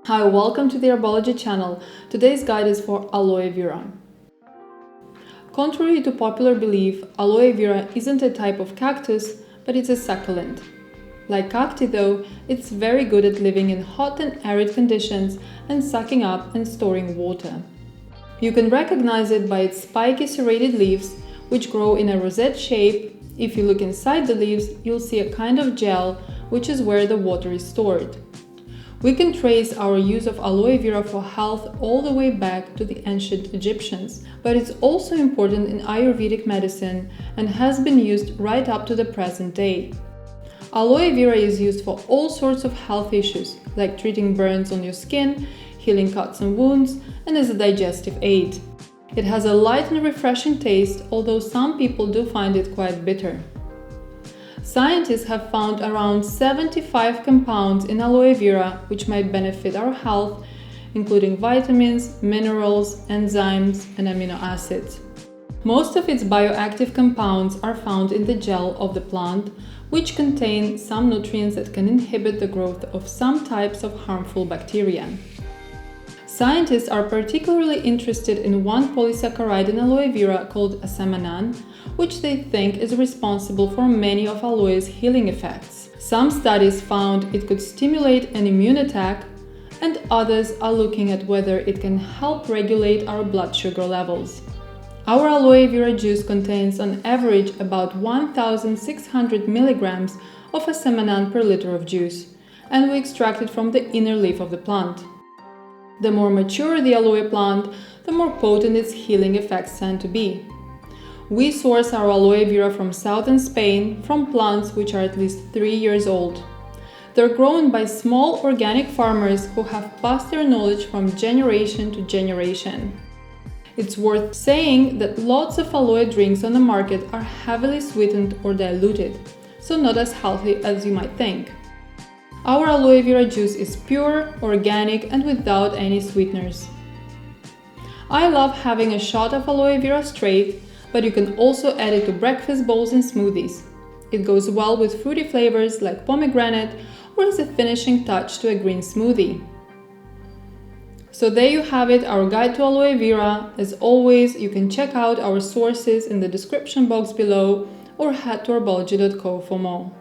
Hi, welcome to the Erbology channel. Today's guide is for aloe vera. Contrary to popular belief, aloe vera isn't a type of cactus, but it's a succulent. Like cacti though, it's very good at living in hot and arid conditions and sucking up and storing water. You can recognize it by its spiky serrated leaves, which grow in a rosette shape. If you look inside the leaves, you'll see a kind of gel, which is where the water is stored. We can trace our use of aloe vera for health all the way back to the ancient Egyptians, but it's also important in Ayurvedic medicine and has been used right up to the present day. Aloe vera is used for all sorts of health issues, like treating burns on your skin, healing cuts and wounds, and as a digestive aid. It has a light and refreshing taste, although some people do find it quite bitter. Scientists have found around 75 compounds in aloe vera which might benefit our health, including vitamins, minerals, enzymes, and amino acids. Most of its bioactive compounds are found in the gel of the plant, which contain some nutrients that can inhibit the growth of some types of harmful bacteria. Scientists are particularly interested in one polysaccharide in aloe vera called asamanan, which they think is responsible for many of aloe's healing effects. Some studies found it could stimulate an immune attack, and others are looking at whether it can help regulate our blood sugar levels. Our aloe vera juice contains on average about 1,600 milligrams of asamanan per liter of juice, and we extract it from the inner leaf of the plant. The more mature the aloe plant, the more potent its healing effects tend to be. We source our aloe vera from southern Spain from plants which are at least 3 years old. They're grown by small organic farmers who have passed their knowledge from generation to generation. It's worth saying that lots of aloe drinks on the market are heavily sweetened or diluted, so not as healthy as you might think. Our aloe vera juice is pure, organic, and without any sweeteners. I love having a shot of aloe vera straight, but you can also add it to breakfast bowls and smoothies. It goes well with fruity flavors like pomegranate or as a finishing touch to a green smoothie. So there you have it, our guide to aloe vera. As always, you can check out our sources in the description box below or head to erbology.co for more.